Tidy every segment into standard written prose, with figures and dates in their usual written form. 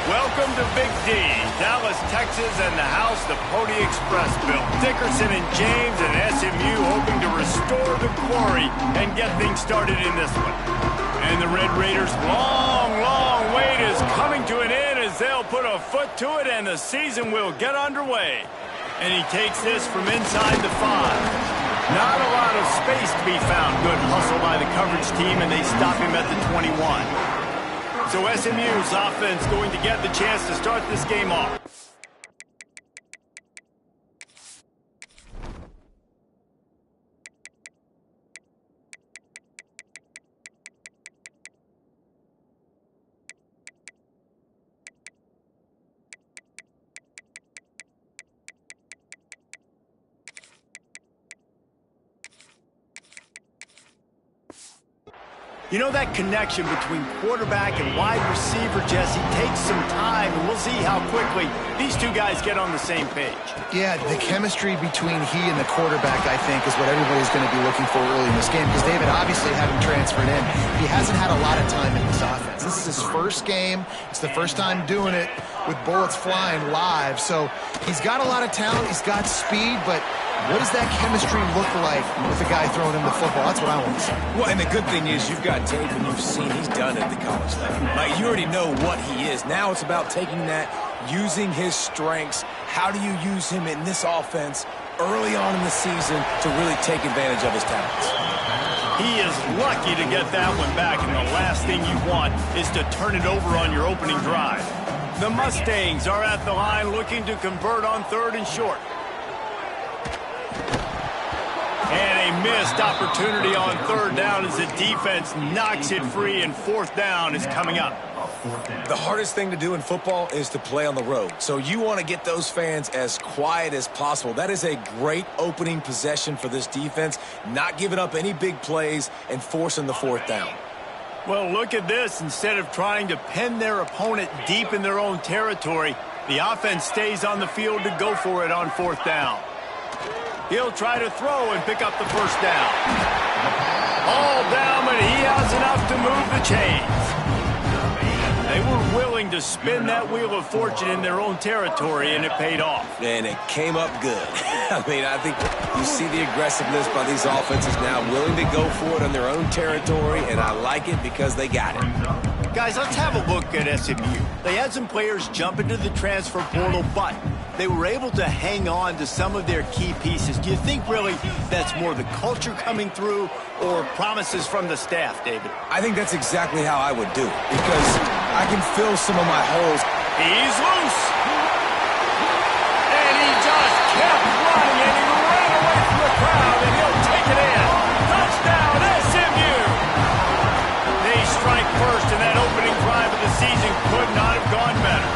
Welcome to Big D, Dallas, Texas, and the house the Pony Express built. Dickerson and James and SMU hoping to restore the glory and get things started in this one. And the Red Raiders' long wait is coming to an end as they'll put a foot to it and the season will get underway. And he takes this from inside the 5. Not a lot of space to be found. Good hustle by the coverage team, and they stop him at the 21. So SMU's offense going to get the chance to start this game off. You know, that connection between quarterback and wide receiver, Jesse, takes some time, and we'll see how quickly these two guys get on the same page. Yeah, the chemistry between he and the quarterback, I think, is what everybody's going to be looking for early in this game, because David, obviously, having transferred in, he hasn't had a lot of time in this offense. This is his first game. It's the first time doing it with bullets flying live, so he's got a lot of talent. He's got speed, but what does that chemistry look like with the guy throwing him the football? That's what I want to see. Well, and the good thing is you've got tape and you've seen he's done it at the college level. Like, you already know what he is. Now it's about taking that, using his strengths. How do you use him in this offense early on in the season to really take advantage of his talents? He is lucky to get that one back, and the last thing you want is to turn it over on your opening drive. The Mustangs are at the line looking to convert on 3rd and short. And a missed opportunity on 3rd down as the defense knocks it free, and 4th down is coming up. The hardest thing to do in football is to play on the road. So you want to get those fans as quiet as possible. That is a great opening possession for this defense, not giving up any big plays and forcing the 4th down. Well, look at this. Instead of trying to pin their opponent deep in their own territory, the offense stays on the field to go for it on 4th down. He'll try to throw and pick up the 1st down. All down, but he has enough to move the chains. They were willing to spin that wheel of fortune in their own territory, and it paid off. And it came up good. I mean, I think you see the aggressiveness by these offenses now, willing to go for it on their own territory, and I like it because they got it. Guys, let's have a look at SMU. They had some players jump into the transfer portal, but they were able to hang on to some of their key pieces. Do you think really that's more the culture coming through or promises from the staff, David? I think that's exactly how I would do it, because I can fill some of my holes. He's loose. And he just kept running, and he ran away from the crowd, and he'll take it in. Touchdown, SMU! They strike first, and that opening drive of the season could not have gone better.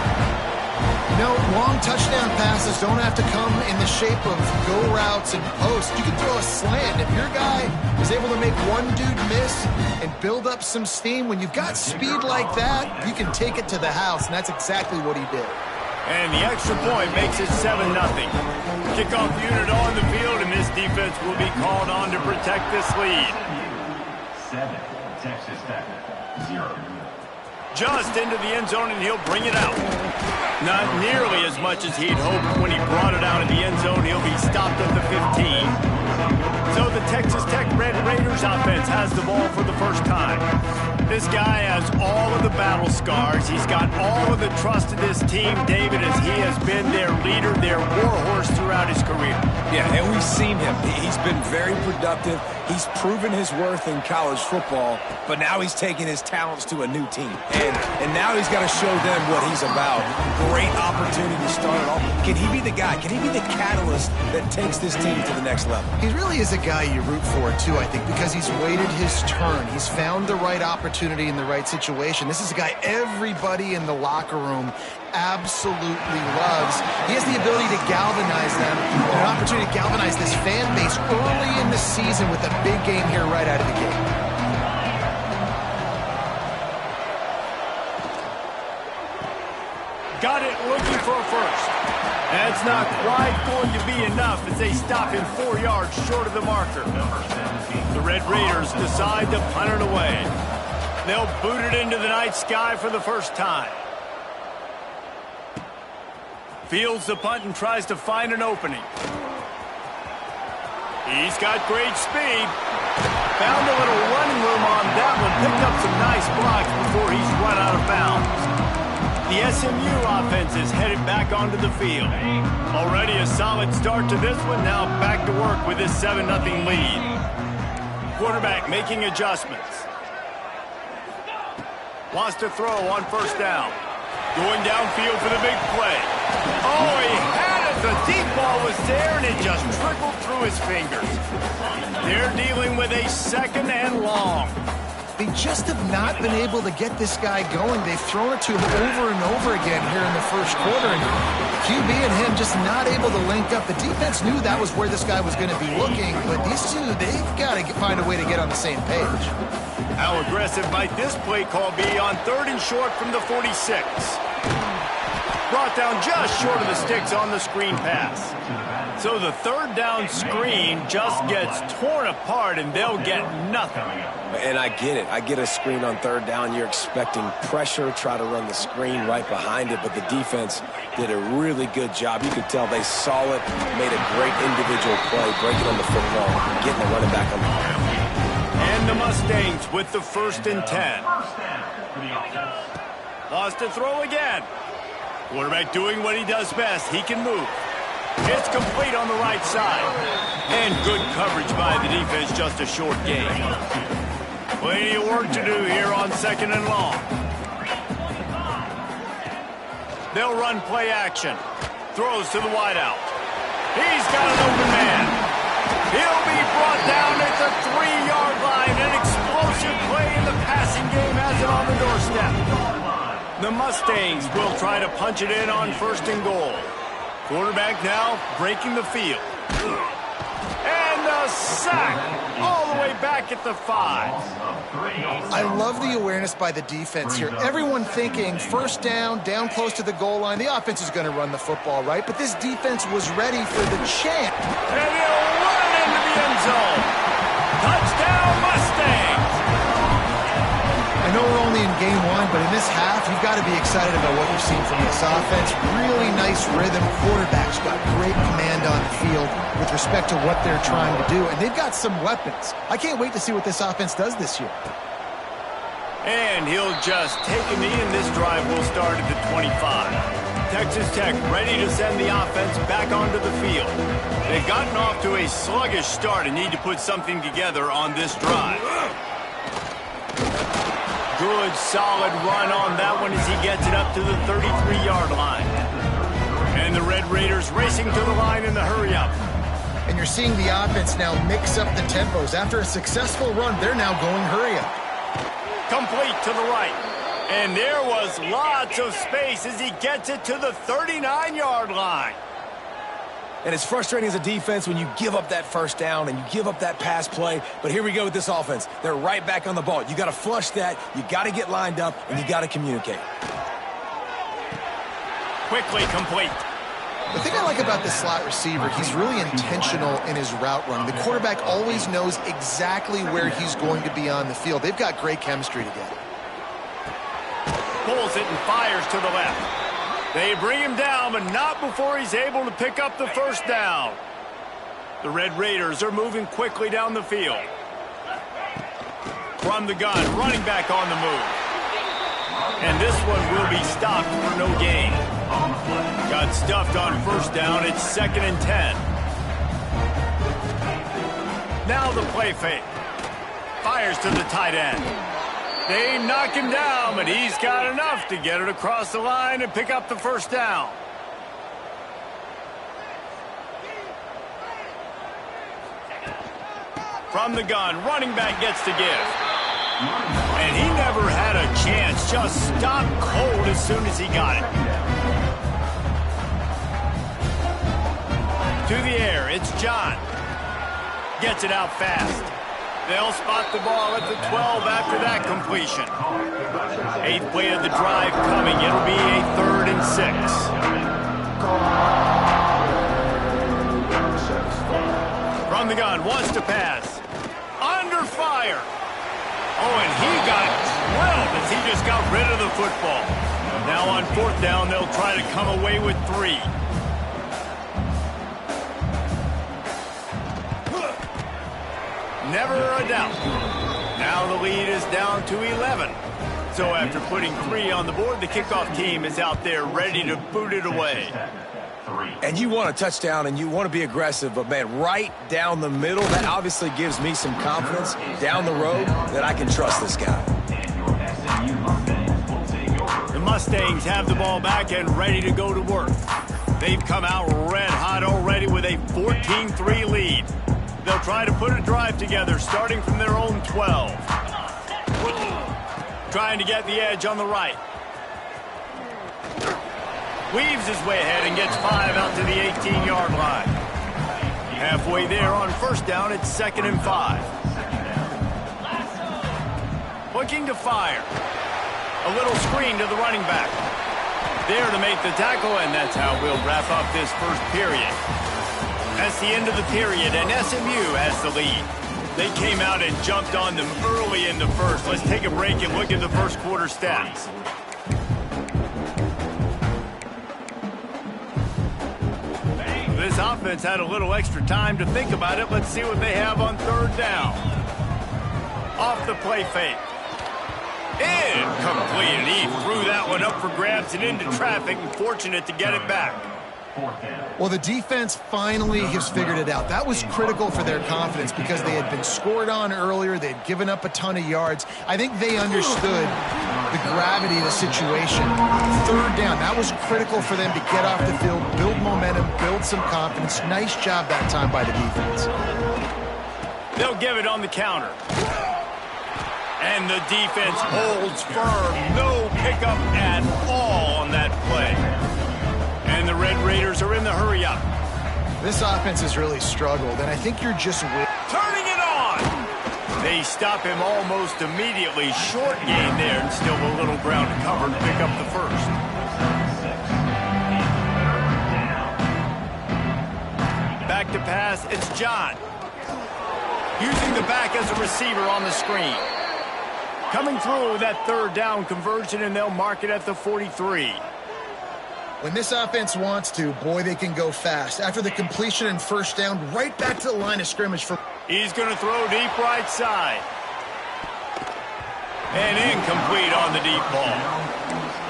You know, long touchdown passes don't have to come in the shape of go routes and posts. You can throw a slant. If your guy is able to make one dude miss and build up some steam, when you've got speed like that, you can take it to the house, and that's exactly what he did. And the extra point makes it 7-0. Kickoff unit on the field, and this defense will be called on to protect this lead. 7, Texas Tech, 0. Just into the end zone, and he'll bring it out. Not nearly as much as he'd hoped when he brought it out of the end zone. He'll be stopped at the 15. So the Texas Tech Red Raiders offense has the ball for the first time. This guy has all of the battle scars. He's got all of the trust of this team, David, as he has been their leader, their warhorse throughout his career. Yeah, and we've seen him. He's been very productive. He's proven his worth in college football, but now he's taking his talents to a new team. And now he's got to show them what he's about. Great opportunity to start it off. Can he be the guy? Can he be the catalyst that takes this team to the next level? He really is a guy you root for, too, I think, because he's waited his turn. He's found the right opportunity in the right situation. This is a guy everybody in the locker room absolutely loves. He has the ability to galvanize them, and an opportunity to galvanize this fan base early in the season with a big game here right out of the gate. Got it, looking for a first. That's not quite going to be enough as they stop him 4 yards short of the marker. The Red Raiders decide to punt it away. They'll boot it into the night sky for the first time. Fields the punt and tries to find an opening. He's got great speed. Found a little running room on that one. Picked up some nice blocks before he's run out of bounds. The SMU offense is headed back onto the field. Already a solid start to this one. Now back to work with this 7-0 lead. Quarterback making adjustments. Wants to throw on first down. Going downfield for the big play. Oh, he had it. The deep ball was there, and it just trickled through his fingers. They're dealing with a 2nd and long. They just have not been able to get this guy going. They've thrown it to him over and over again here in the first quarter. And QB and him just not able to link up. The defense knew that was where this guy was going to be looking. But these two, they've got to find a way to get on the same page. How aggressive might this play call be on 3rd and short from the 46? Brought down just short of the sticks on the screen pass. So the 3rd down screen just gets torn apart, and they'll get nothing. And I get it. I get a screen on 3rd down. You're expecting pressure, try to run the screen right behind it, but the defense did a really good job. You could tell they saw it, made a great individual play, breaking on the football, getting the running back on the ground. And the Mustangs with the 1st and 10. Lost to throw again. Quarterback doing what he does best. He can move. It's complete on the right side. And good coverage by the defense, just a short gain. Plenty of work to do here on 2nd and long. They'll run play action. Throws to the wideout. He's got an open man. He'll be brought down at the 3-yard line. An explosive play in the passing game has it on the doorstep. The Mustangs will try to punch it in on 1st and goal. Quarterback now breaking the field. And a sack all the way back at the 5. I love the awareness by the defense here. Everyone thinking 1st down, down close to the goal line. The offense is going to run the football, right? But this defense was ready for the chance. And he'll run into the end zone. Touchdown, Mustangs! I know we're only in game 1, but in this half, you've got to be excited about what you've seen from this offense. Really nice rhythm. Quarterback's got great command on the field with respect to what they're trying to do, and they've got some weapons. I can't wait to see what this offense does this year. And he'll just take a knee, and this drive will start at the 25. Texas Tech ready to send the offense back onto the field. They've gotten off to a sluggish start and need to put something together on this drive. Good, solid run on that one as he gets it up to the 33-yard line. And the Red Raiders racing to the line in the hurry-up. And you're seeing the offense now mix up the tempos. After a successful run, they're now going hurry-up. Complete to the right. And there was lots of space as he gets it to the 39-yard line. And it's frustrating as a defense when you give up that 1st down and you give up that pass play. But here we go with this offense. They're right back on the ball. You got to flush that. You got to get lined up, and you got to communicate. Quickly complete. The thing I like about this slot receiver, he's really intentional in his route running. The quarterback always knows exactly where he's going to be on the field. They've got great chemistry together. Pulls it and fires to the left. They bring him down, but not before he's able to pick up the 1st down. The Red Raiders are moving quickly down the field. From the gun, running back on the move. And this one will be stopped for no gain. Got stuffed on 1st down. It's 2nd and 10. Now the play fake. Fires to the tight end. They knock him down, but he's got enough to get it across the line and pick up the 1st down. From the gun, running back gets to give. And he never had a chance, just stopped cold as soon as he got it. To the air, it's John. Gets it out fast. They'll spot the ball at the 12 after that completion. 8th play of the drive coming. It'll be a 3rd and 6. From the gun, wants to pass. Under fire. Oh, and he got drilled as he just got rid of the football. Now on 4th down, they'll try to come away with 3. Never a doubt. Now the lead is down to 11. So after putting 3 on the board, the kickoff team is out there ready to boot it away. And you want a touchdown and you want to be aggressive, but man, right down the middle, that obviously gives me some confidence down the road that I can trust this guy. The Mustangs have the ball back and ready to go to work. They've come out red hot already with a 14-3 lead. They'll try to put a drive together starting from their own 12. Trying to get the edge on the right. Weaves his way ahead and gets 5 out to the 18-yard line. Halfway there on 1st down, it's 2nd and 5. Looking to fire. A little screen to the running back. There to make the tackle, and that's how we'll wrap up this first period. That's the end of the period, and SMU has the lead. They came out and jumped on them early in the first. Let's take a break and look at the first quarter stats. This offense had a little extra time to think about it. Let's see what they have on 3rd down. Off the play fake. Incomplete, and he threw that one up for grabs and into traffic, and fortunate to get it back. Well, the defense finally has figured it out. That was critical for their confidence because they had been scored on earlier. They had given up a ton of yards. I think they understood the gravity of the situation. 3rd down, that was critical for them to get off the field, build momentum, build some confidence. Nice job that time by the defense. They'll give it on the counter. And the defense holds firm. No pickup at all on that play. And the Red Raiders are in the hurry-up. This offense has really struggled, and I think you're just turning it on. They stop him almost immediately. Short gain there, and still a little ground to cover to pick up the first. Back to pass, it's John. Using the back as a receiver on the screen. Coming through that 3rd down conversion, and they'll mark it at the 43. When this offense wants to, boy, they can go fast. After the completion and 1st down, right back to the line of scrimmage. He's going to throw deep right side. And incomplete on the deep ball.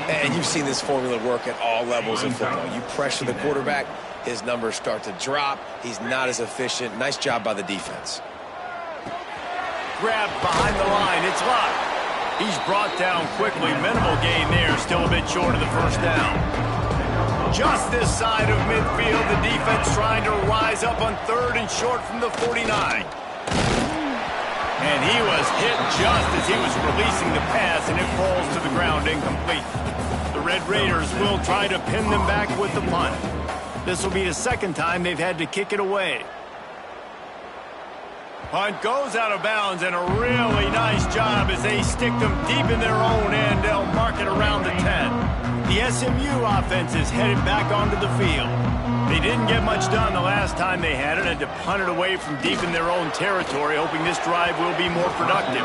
And you've seen this formula work at all levels of football. You pressure the quarterback, his numbers start to drop. He's not as efficient. Nice job by the defense. Grabbed behind the line. It's locked. He's brought down quickly. Minimal gain there. Still a bit short of the 1st down. Just this side of midfield, the defense trying to rise up on 3rd and short from the 49. And he was hit just as he was releasing the pass, and it falls to the ground incomplete. The Red Raiders will try to pin them back with the punt. This will be the 2nd time they've had to kick it away. Punt goes out of bounds, and a really nice job as they stick them deep in their own end. They'll mark it around the 10. The SMU offense is headed back onto the field. They didn't get much done the last time they had it, and to punt it away from deep in their own territory, hoping this drive will be more productive.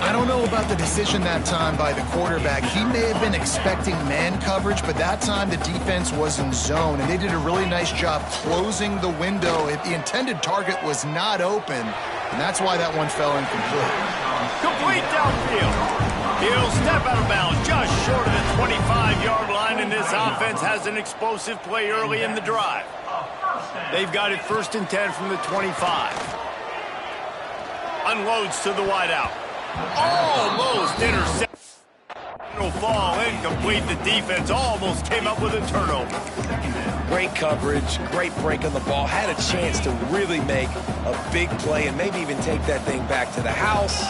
I don't know about the decision that time by the quarterback. He may have been expecting man coverage, but that time the defense was in zone, and they did a really nice job closing the window. The intended target was not open, and that's why that one fell incomplete. Complete downfield. He'll step out of bounds just short of the 25-yard line, and this offense has an explosive play early in the drive. They've got it 1st and 10 from the 25. Unloads to the wideout. Almost intercepted. It'll fall incomplete. The defense almost came up with a turnover. Great coverage, great break on the ball. Had a chance to really make a big play and maybe even take that thing back to the house.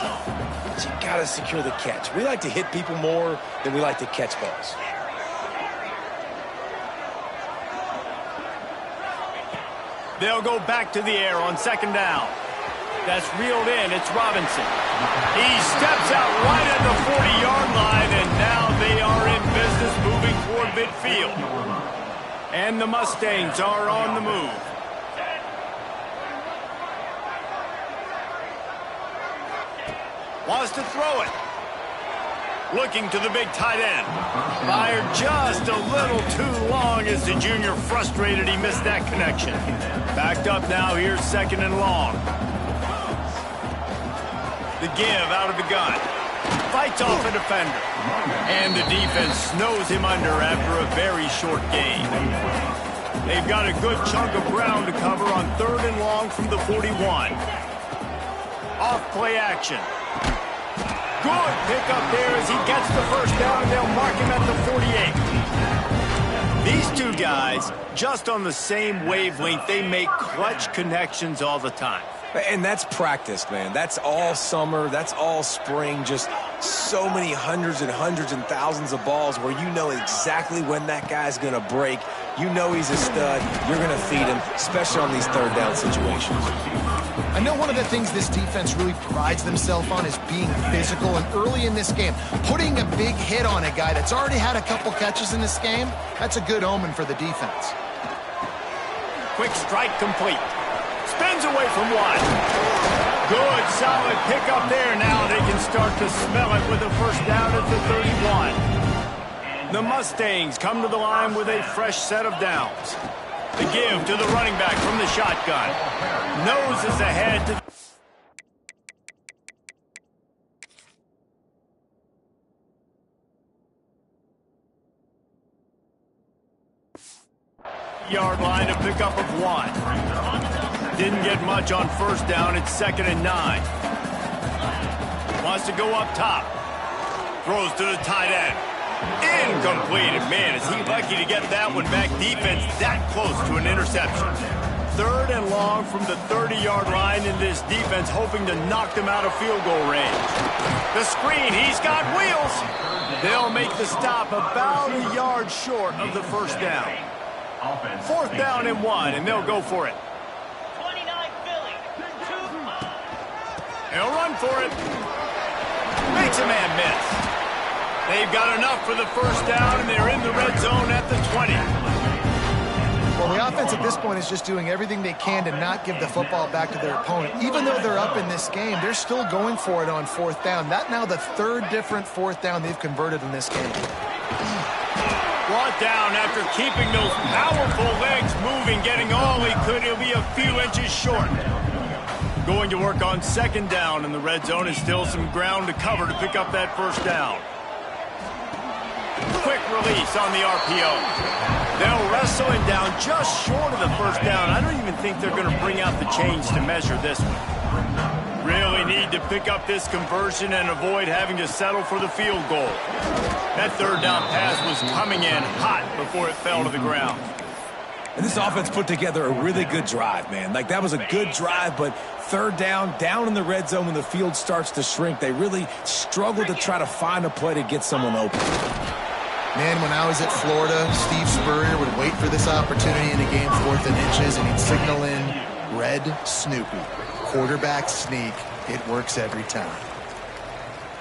But you got to secure the catch. We like to hit people more than we like to catch balls. They'll go back to the air on 2nd down. That's reeled in. It's Robinson. He steps out right at the 40-yard line, and now they are in business moving toward midfield. And the Mustangs are on the move. Wants to throw it. Looking to the big tight end. Fired just a little too long as the junior frustrated he missed that connection. Backed up now, here's 2nd and long. The give out of the gun. Fights off a defender. And the defense snows him under after a very short gain. They've got a good chunk of ground to cover on 3rd and long from the 41. Off play action. Good pick up there as he gets the first down, and they'll mark him at the 48. These two guys, just on the same wavelength, they make clutch connections all the time. And that's practice, man. That's all summer. That's all spring. Just so many hundreds and thousands of balls where you know exactly when that guy's going to break. You know he's a stud. You're going to feed him, especially on these 3rd down situations. I know one of the things this defense really prides themselves on is being physical, and early in this game, putting a big hit on a guy that's already had a couple catches in this game, that's a good omen for the defense. Quick strike complete. Spins away from one. Good, solid pickup there. Now they can start to smell it with a first down at the 31. The Mustangs come to the line with a fresh set of downs. The give to the running back from the shotgun. Nose is ahead to yard line, a pickup of 1. Didn't get much on first down. It's 2nd and 9. Wants to go up top. Throws to the tight end. Incomplete. And man, is he lucky to get that one back. Defense that close to an interception. 3rd and long from the 30-yard line, and this defense hoping to knock them out of field goal range. The screen, he's got wheels. They'll make the stop about a yard short of the first down. 4th down and 1, and they'll go for it. 29 Philly. They'll run for it. Makes a man miss. They've got enough for the first down, and they're in the red zone at the 20. Well, the offense at this point is just doing everything they can to not give the football back to their opponent. Even though they're up in this game, they're still going for it on 4th down. That now the 3rd different 4th down they've converted in this game. Brought down after keeping those powerful legs moving, getting all he could. He'll be a few inches short. Going to work on 2nd down in the red zone, and still some ground to cover to pick up that first down. Quick release on the RPO. They'll wrestle him down just short of the first down. I don't even think they're going to bring out the chains to measure this one. Really need to pick up this conversion and avoid having to settle for the field goal. That 3rd down pass was coming in hot before it fell to the ground. And this offense put together a really good drive, man. Like, that was a good drive, but 3rd down in the red zone when the field starts to shrink, they really struggle to try to find a play to get someone open. Man, when I was at Florida, Steve Spurrier would wait for this opportunity in a game 4th and inches, and he'd signal in Red Snoopy. Quarterback sneak. It works every time.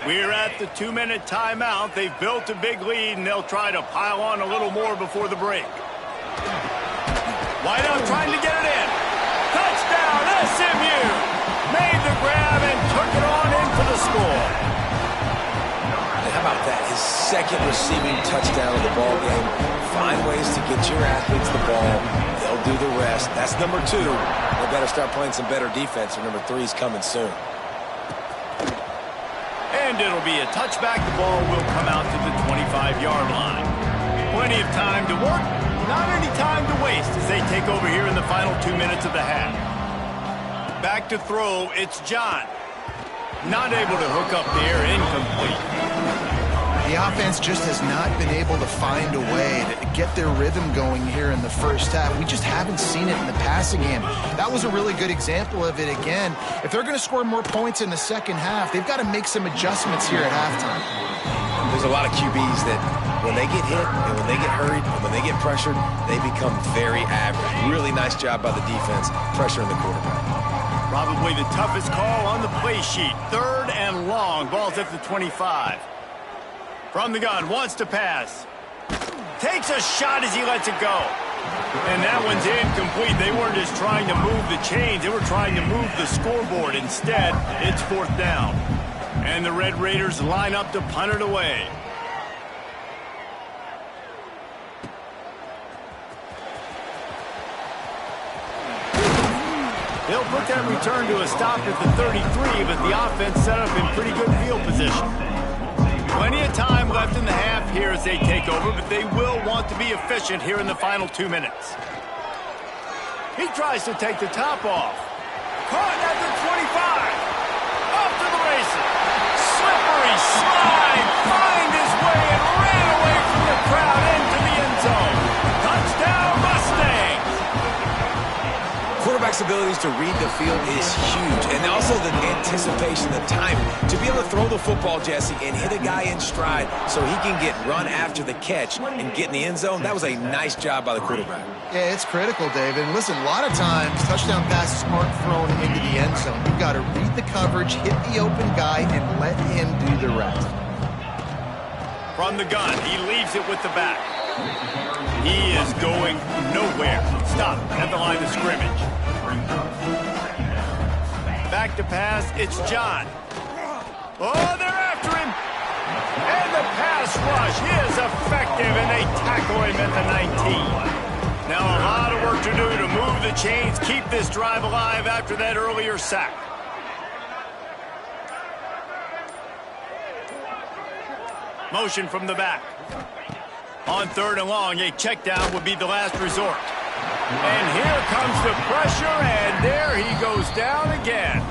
We're at the 2-minute timeout. They've built a big lead, and they'll try to pile on a little more before the break. Wideout trying to get it in. Touchdown, SMU! Made the grab and took it on in for the score. How about that? His 2nd receiving touchdown of the ball game. Find ways to get your athletes the ball. They'll do the rest. That's number 2. They better start playing some better defense, or number 3's coming soon. And it'll be a touchback. The ball will come out to the 25-yard line. Plenty of time to work. Not any time to waste as they take over here in the final 2 minutes of the half. Back to throw, it's John. Not able to hook up there, incomplete. The offense just has not been able to find a way to get their rhythm going here in the first half. We just haven't seen it in the passing game. That was a really good example of it again. If they're going to score more points in the second half, they've got to make some adjustments here at halftime. There's a lot of QBs that when they get hit and when they get hurried and when they get pressured, they become very average. Really nice job by the defense pressuring the quarterback. Probably the toughest call on the play sheet. 3rd and long. Ball's at the 25. From the gun, wants to pass. Takes a shot as he lets it go. And that one's incomplete. They weren't just trying to move the chains. They were trying to move the scoreboard. Instead, it's 4th down. And the Red Raiders line up to punt it away. They'll put that return to a stop at the 33, but the offense set up in pretty good field position. Plenty of time left in the half here as they take over, but they will want to be efficient here in the final 2 minutes. He tries to take the top off. Caught at the 25. Off to the races. Slippery slide. Find his way and ran away from the crowd into the end zone. Touchdown, Mustangs. Quarterback's abilities to read the field is huge, and also the anticipation, the timing. To be able to throw the football, Jesse, and hit a guy in stride so he can get run after the catch and get in the end zone, that was a nice job by the quarterback. Yeah, it's critical, David. And listen, a lot of times, touchdown passes aren't thrown into the end zone. You've got to read the coverage, hit the open guy, and let him do the rest. From the gun, he leaves it with the back. He is going nowhere. Stop at the line of scrimmage. Back to pass, it's John. Oh, they're after him. And the pass rush is effective, and they tackle him at the 19. Now a lot of work to do to move the chains, keep this drive alive after that earlier sack. Motion from the back. On 3rd and long, a check down would be the last resort. And here comes the pressure, and there he goes down again.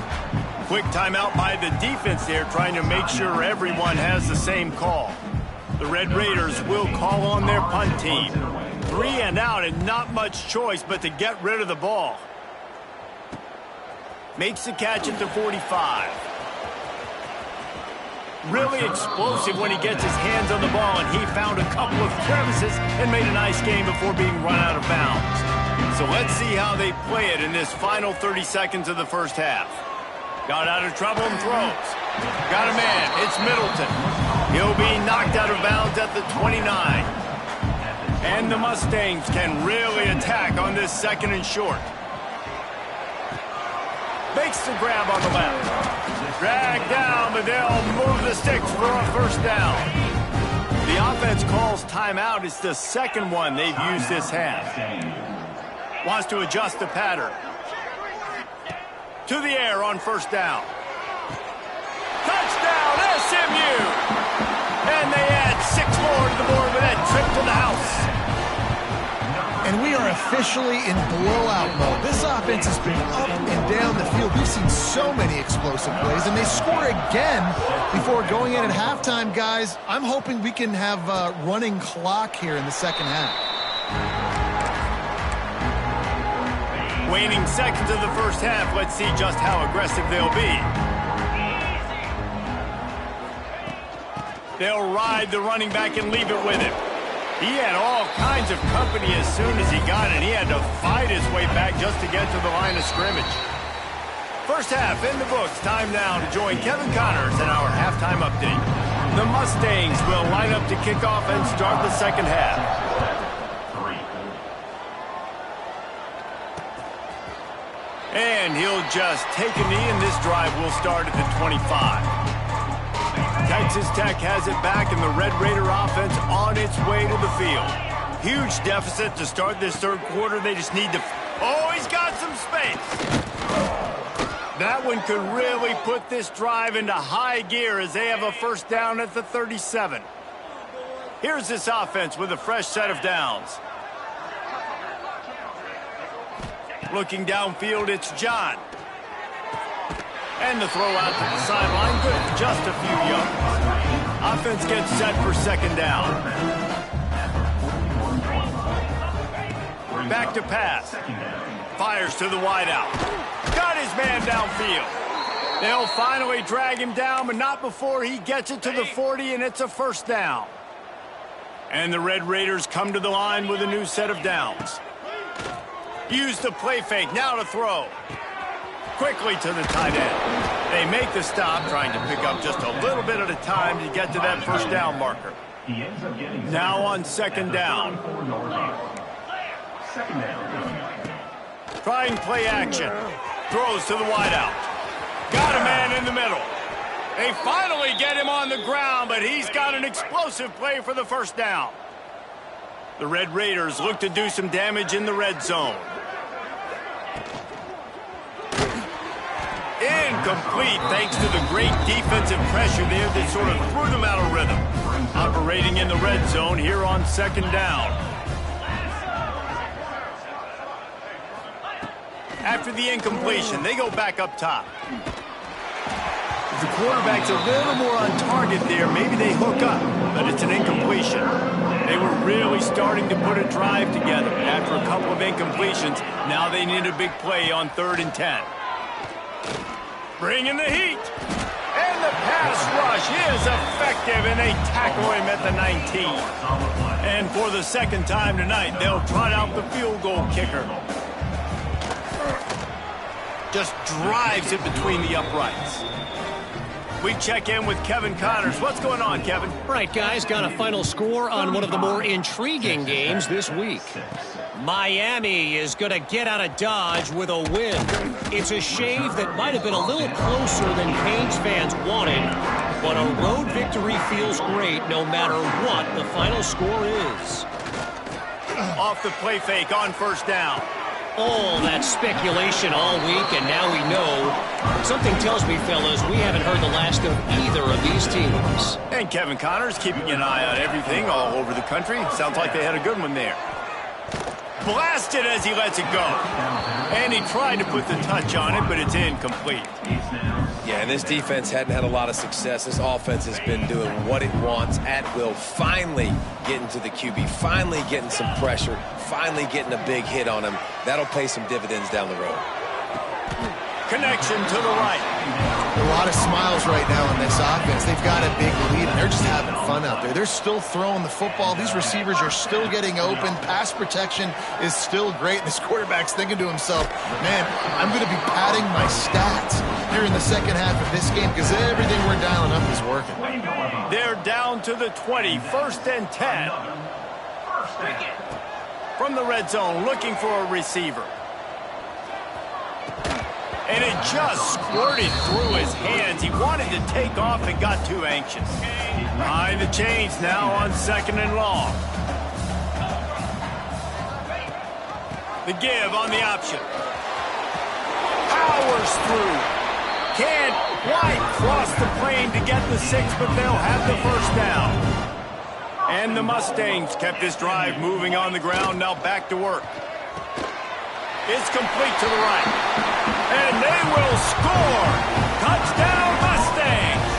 Quick timeout by the defense there, trying to make sure everyone has the same call. The Red Raiders will call on their punt team. 3 and out, and not much choice but to get rid of the ball. Makes the catch at the 45. Really explosive when he gets his hands on the ball, and he found a couple of crevices and made a nice game before being run out of bounds. So let's see how they play it in this final 30 seconds of the first half. Got out of trouble and throws. Got a man. It's Middleton. He'll be knocked out of bounds at the 29. And the Mustangs can really attack on this 2nd and short. Makes the grab on the left. Drag down, but they'll move the sticks for a first down. The offense calls timeout. It's the 2nd one they've used this half. Wants to adjust the pattern. To the air on 1st down. Touchdown, SMU! And they add 6 more to the board with that trip to the house. And we are officially in blowout mode. This offense has been up and down the field. We've seen so many explosive plays, and they score again before going in at halftime, guys. I'm hoping we can have a running clock here in the 2nd half. Waning seconds of the first half. Let's see just how aggressive they'll be. They'll ride the running back and leave it with him. He had all kinds of company as soon as he got it. He had to fight his way back just to get to the line of scrimmage. First half in the books. Time now to join Kevin Connors in our halftime update. The Mustangs will line up to kick off and start the 2nd half. And he'll just take a knee, and this drive will start at the 25. Texas Tech has it back, and the Red Raider offense on its way to the field. Huge deficit to start this 3rd quarter. They just need to... Oh, he's got some space. That one could really put this drive into high gear as they have a first down at the 37. Here's this offense with a fresh set of downs. Looking downfield, it's John. And the throw out to the sideline, good for just a few yards. Offense gets set for 2nd down. Back to pass. Fires to the wideout. Got his man downfield. They'll finally drag him down, but not before he gets it to the 40, and it's a first down. And the Red Raiders come to the line with a new set of downs. Use the play fake, now to throw. Quickly to the tight end. They make the stop, trying to pick up just a little bit at a time to get to that first down marker. Now on 2nd down. Trying play action. Throws to the wideout. Got a man in the middle. They finally get him on the ground, but he's got an explosive play for the first down. The Red Raiders look to do some damage in the red zone. Incomplete thanks to the great defensive pressure there that sort of threw them out of rhythm. Operating in the red zone here on second down. After the incompletion, they go back up top. If the quarterback's a little more on target there, maybe they hook up, but it's an incompletion. They were really starting to put a drive together after a couple of incompletions. Now they need a big play on 3rd and 10. Bringing the heat. And the pass rush is effective, and they tackle him at the 19. And for the second time tonight, they'll trot out the field goal kicker. Just drives it between the uprights. We check in with Kevin Connors. What's going on, Kevin? Right, guys, got a final score on one of the more intriguing games this week. Miami is going to get out of Dodge with a win. It's a shave that might have been a little closer than Canes fans wanted, but a road victory feels great no matter what the final score is. Off the play fake on first down. All that speculation all week, and now we know. Something tells me, fellas, we haven't heard the last of either of these teams. And Kevin Connors keeping an eye on everything all over the country. Sounds like they had a good one there. Blasted as he lets it go. And he tried to put the touch on it, but it's incomplete. Yeah, and this defense hadn't had a lot of success. This offense has been doing what it wants at will. Finally getting to the QB, finally getting some pressure, finally getting a big hit on him. That'll pay some dividends down the road. Connection to the right. A lot of smiles right now on this offense. They've got a big lead, and they're just having fun out there. They're still throwing the football. These receivers are still getting open. Pass protection is still great. This quarterback's thinking to himself, man, I'm going to be padding my stats here in the second half of this game because everything we're dialing up is working. They're down to the 20, 1st and 10. From the red zone, looking for a receiver. And it just squirted through his hands. He wanted to take off and got too anxious. Behind the chains now on 2nd and long. The give on the option. Powers through. Can't quite cross the plane to get the 6, but they'll have the first down. And the Mustangs kept this drive moving on the ground, now back to work. It's complete to the right. And they will score. Touchdown, Mustangs.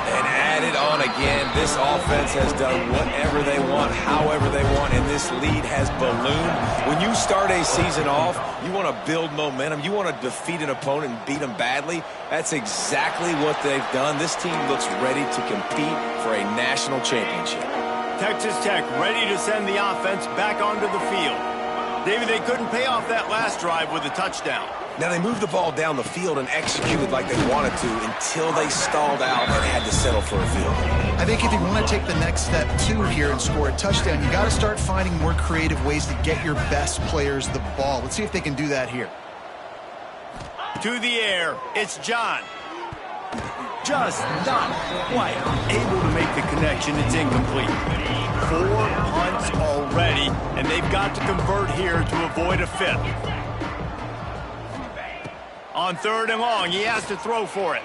And added on again, this offense has done whatever they want, however they want, and this lead has ballooned. When you start a season off, you want to build momentum. You want to defeat an opponent and beat them badly. That's exactly what they've done. This team looks ready to compete for a national championship. Texas Tech ready to send the offense back onto the field. David, they couldn't pay off that last drive with a touchdown. Now, they moved the ball down the field and executed like they wanted to until they stalled out and had to settle for a field goal. I think if you want to take the next step, too, here and score a touchdown, you got to start finding more creative ways to get your best players the ball. Let's see if they can do that here. To the air, it's John. Just not quite able to make the connection. It's incomplete. 4 punts already, and they've got to convert here to avoid a 5th. On 3rd and long, he has to throw for it.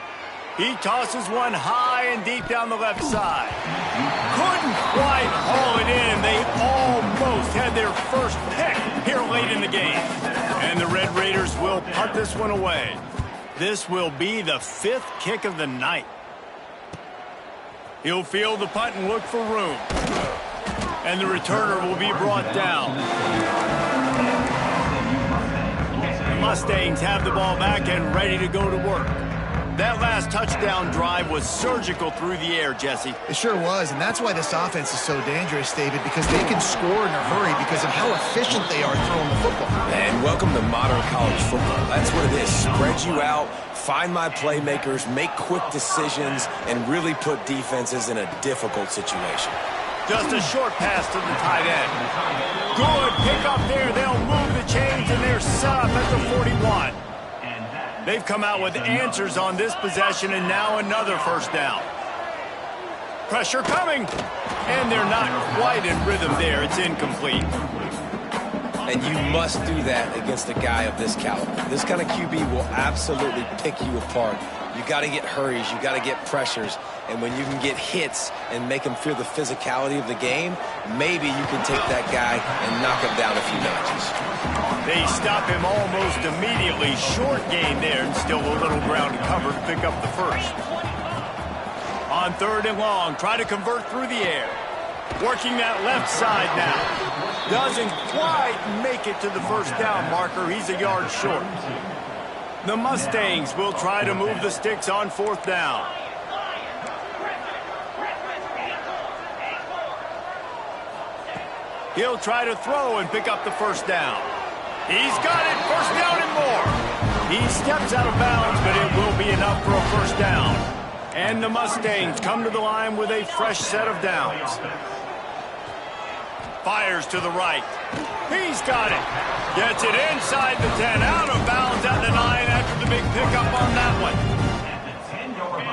He tosses one high and deep down the left side. Couldn't quite haul it in. They almost had their first pick here late in the game. And the Red Raiders will punt this one away. This will be the 5th kick of the night. He'll field the punt and look for room. And the returner will be brought down. The Mustangs have the ball back and ready to go to work. That last touchdown drive was surgical through the air, Jesse. It sure was, and that's why this offense is so dangerous, David, because they can score in a hurry because of how efficient they are throwing the football. And welcome to modern college football. That's what it is. Spread you out, find my playmakers, make quick decisions, and really put defenses in a difficult situation. Just a short pass to the tight end. Good pick up there. They'll move the chains, and they're set up at the 41. They've come out with answers on this possession, and now another first down. Pressure coming, and they're not quite in rhythm there. It's incomplete. And you must do that against a guy of this caliber. This kind of QB will absolutely pick you apart. You got to get hurries, you got to get pressures, and when you can get hits and make him feel the physicality of the game, maybe you can take that guy and knock him down a few notches. They stop him almost immediately. Short gain there, and still a little ground to cover to pick up the first. On 3rd and long, try to convert through the air. Working that left side now. Doesn't quite make it to the first down marker. He's a yard short. The Mustangs will try to move the sticks on 4th down. He'll try to throw and pick up the first down. He's got it. First down and more. He steps out of bounds, but it will be enough for a first down. And the Mustangs come to the line with a fresh set of downs. Fires to the right. He's got it. Gets it inside the 10. Out of bounds at the 9 after the big pickup on that one.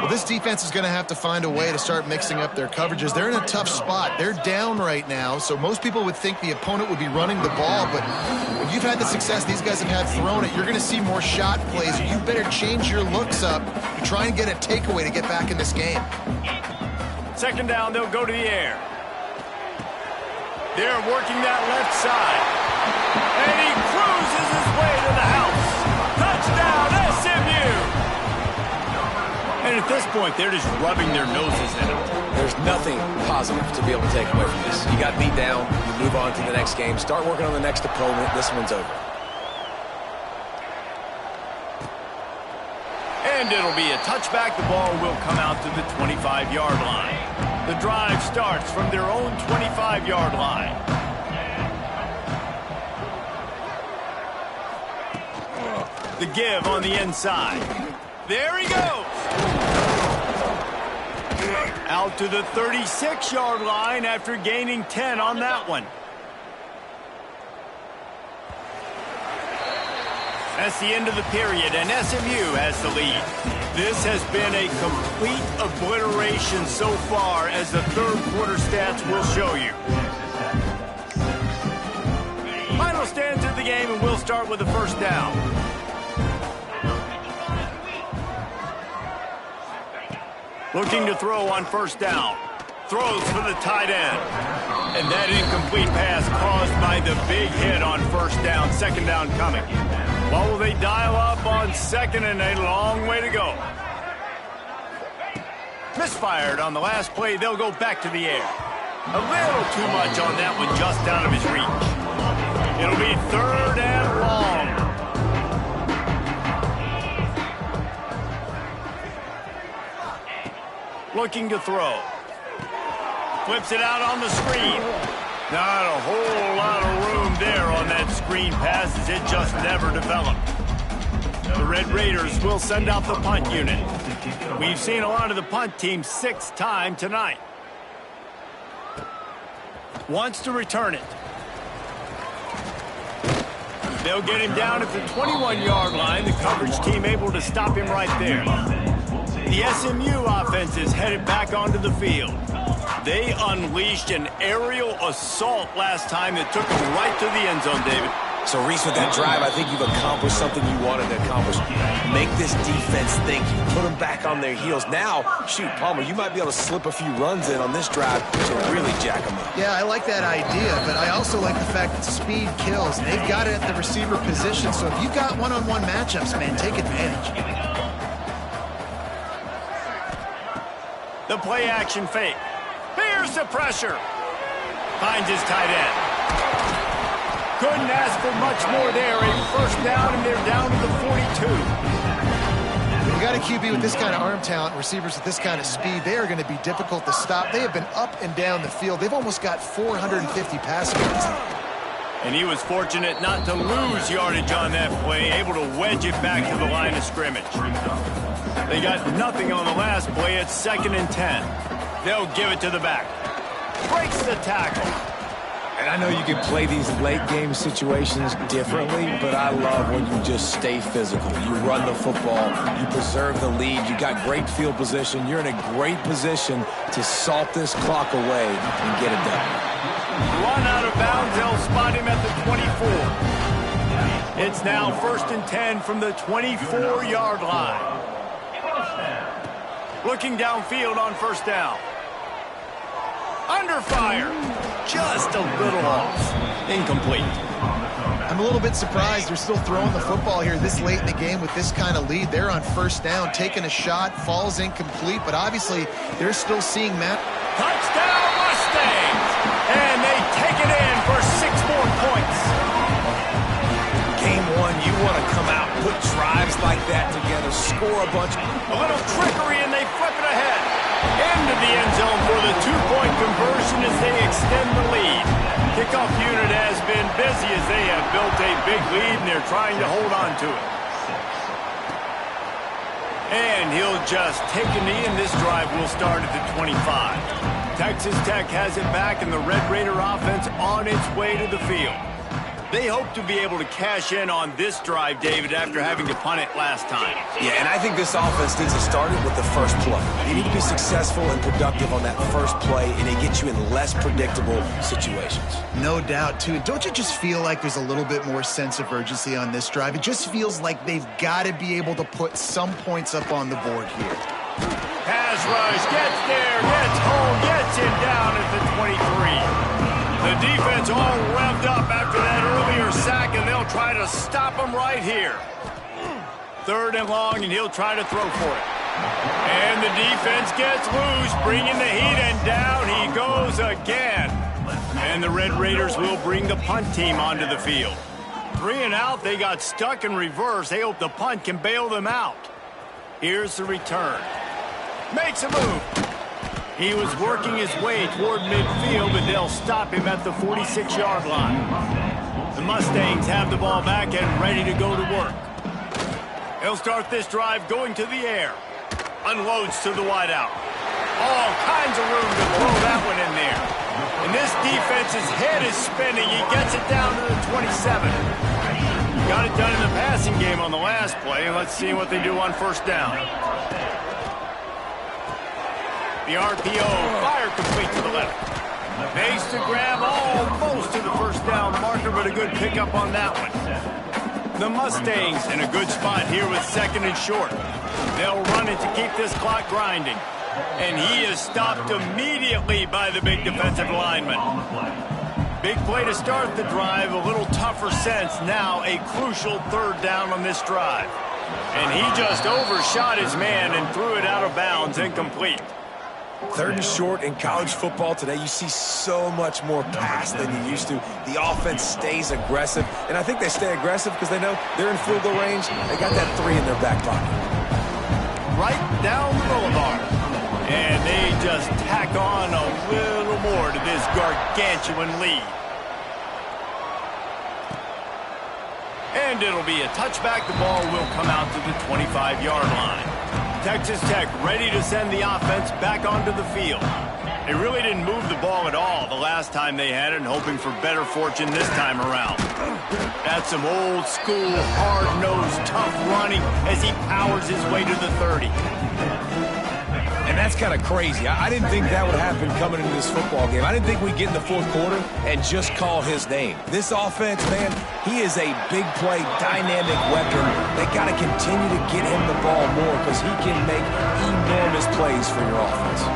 Well, this defense is going to have to find a way to start mixing up their coverages. They're in a tough spot. They're down right now, so most people would think the opponent would be running the ball, but when you've had the success these guys have had throwing it, you're going to see more shot plays. You better change your looks up to try and get a takeaway to get back in this game. 2nd down, they'll go to the air. They're working that left side. And he cruises his way to the house. Touchdown, SMU! And at this point, they're just rubbing their noses in it. There's nothing positive to be able to take away from this. You got beat down, you move on to the next game, start working on the next opponent. This one's over. And it'll be a touchback. The ball will come out to the 25-yard line. The drive starts from their own 25-yard line. The give on the inside. There he goes. Out to the 36-yard line after gaining 10 on that one. That's the end of the period, and SMU has the lead. This has been a complete obliteration so far, as the 3rd quarter stats will show you. Final stands of the game, and we'll start with the first down. Looking to throw on 1st down. Throws for the tight end. And that incomplete pass caused by the big hit on 1st down. 2nd down coming. What will they dial up on 2nd and a long way to go? Misfired on the last play. They'll go back to the air. A little too much on that one, just out of his reach. It'll be 3rd and long. Looking to throw. Flips it out on the screen. Not a whole lot of room there on that screen pass, as it just never developed. The Red Raiders will send out the punt unit. We've seen a lot of the punt team 6th time tonight. Wants to return it. They'll get him down at the 21-yard line. The coverage team able to stop him right there. The SMU offense is headed back onto the field. They unleashed an aerial assault last time that took them right to the end zone, David. So, Reese, with that drive, I think you've accomplished something you wanted to accomplish. Make this defense think. You put them back on their heels. Now, shoot, Palmer, you might be able to slip a few runs in on this drive to really jack them up. Yeah, I like that idea, but I also like the fact that speed kills. They've got it at the receiver position, so if you've got one-on-one matchups, man, take advantage. The play-action fake. Here's the pressure. Finds his tight end. Couldn't ask for much more there. A first down, and they're down to the 42. When you got a QB with this kind of arm talent, receivers with this kind of speed, they are going to be difficult to stop. They have been up and down the field. They've almost got 450 passing yards. And he was fortunate not to lose yardage on that play, able to wedge it back to the line of scrimmage. They got nothing on the last play. It's 2nd and 10. They'll give it to the back. Breaks the tackle. And I know you can play these late game situations differently, but I love when you just stay physical. You run the football, you preserve the lead, you got great field position, you're in a great position to salt this clock away and get it done. Run out of bounds, they'll spot him at the 24. It's now 1st and 10 from the 24-yard line. Looking downfield on 1st down. Under fire. Just a little off. Incomplete. I'm a little bit surprised they're still throwing the football here this late in the game with this kind of lead. They're on 1st down, taking a shot, falls incomplete, but obviously they're still seeing Matt. Touchdown Mustangs! And they take it in for 6 more points. Game 1, you want to come out, put drives like that together, score a bunch. A little trickery and they flip it ahead. Into the end zone for the 2-point conversion as they extend the lead. Kickoff unit has been busy as they have built a big lead and they're trying to hold on to it. And he'll just take a knee and this drive will start at the 25. Texas Tech has it back and the Red Raider offense on its way to the field. They hope to be able to cash in on this drive, David, after having to punt it last time. Yeah, and I think this offense needs to start it with the first play. You need to be successful and productive on that first play, and it gets you in less predictable situations. No doubt, too. Don't you just feel like there's a little bit more sense of urgency on this drive? It just feels like they've got to be able to put some points up on the board here. Pass rush, gets there, gets home, gets him down at the 23. The defense all revved up after that earlier sack, and they'll try to stop him right here. 3rd and long, and he'll try to throw for it. And the defense gets loose, bringing the heat, and down he goes again. And the Red Raiders will bring the punt team onto the field. 3 and out, they got stuck in reverse. They hope the punt can bail them out. Here's the return. Makes a move. He was working his way toward midfield, but they'll stop him at the 46-yard line. The Mustangs have the ball back and ready to go to work. They'll start this drive going to the air. Unloads to the wideout. All kinds of room to throw that one in there. And this defense's head is spinning. He gets it down to the 27. Got it done in the passing game on the last play. Let's see what they do on 1st down. The RPO, fire complete to the left. Makes the grab almost to the 1st down marker, but a good pickup on that one. The Mustangs in a good spot here with 2nd and short. They'll run it to keep this clock grinding. And he is stopped immediately by the big defensive lineman. Big play to start the drive, a little tougher sense. Now a crucial 3rd down on this drive. And he just overshot his man and threw it out of bounds, incomplete. 3rd and short in college football today, you see so much more pass than you used to. The offense stays aggressive, and I think they stay aggressive because they know they're in field goal range. They got that 3 in their back pocket. Right down the boulevard. And they just tack on a little more to this gargantuan lead. And it'll be a touchback. The ball will come out to the 25-yard line. Texas Tech ready to send the offense back onto the field. They really didn't move the ball at all the last time they had it, and hoping for better fortune this time around. That's some old school, hard-nosed, tough running as he powers his way to the 30. And that's kind of crazy. I didn't think that would happen coming into this football game. I didn't think we'd get in the 4th quarter and just call his name. This offense, man, he is a big play, dynamic weapon. They got to continue to get him the ball more because he can make enormous plays for your offense.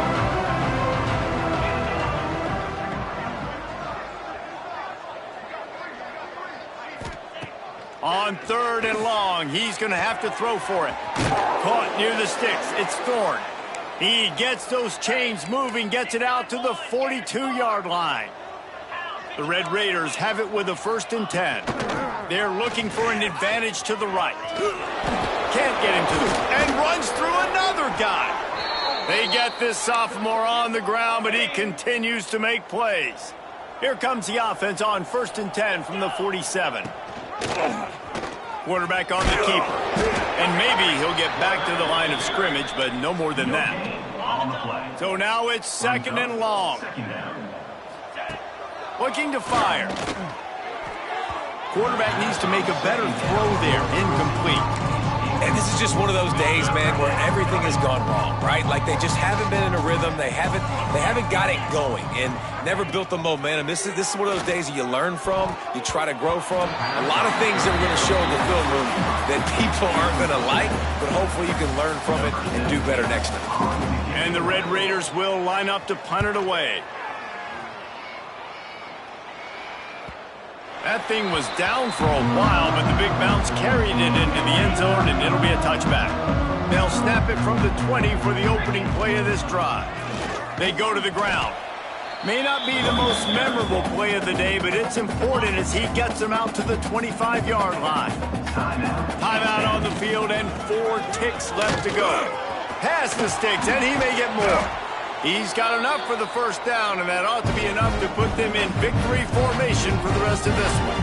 On 3rd and long, he's going to have to throw for it. Caught near the sticks. It's Thorne. He gets those chains moving, gets it out to the 42-yard line. The Red Raiders have it with a 1st and 10. They're looking for an advantage to the right. Can't get him to the... and runs through another guy. They get this sophomore on the ground, but he continues to make plays. Here comes the offense on 1st and 10 from the 47. Quarterback on the keeper. And maybe he'll get back to the line of scrimmage, but no more than that. So now it's 2nd and long. Looking to fire. Quarterback needs to make a better throw there. Incomplete. And this is just one of those days, man, where everything has gone wrong, right? Like they just haven't been in a rhythm. They haven't got it going and never built the momentum. This is one of those days that you learn from, you try to grow from. A lot of things that we're going to show in the film room that people aren't going to like, but hopefully you can learn from it and do better next time. And the Red Raiders will line up to punt it away. That thing was down for a while, but the big bounce carried it into the end zone, and it'll be a touchback. They'll snap it from the 20 for the opening play of this drive. They go to the ground. May not be the most memorable play of the day, but it's important as he gets them out to the 25-yard line. Timeout on the field and 4 ticks left to go. Pass mistakes, and he may get more. He's got enough for the first down, and that ought to be enough to put them in victory formation for the rest of this one.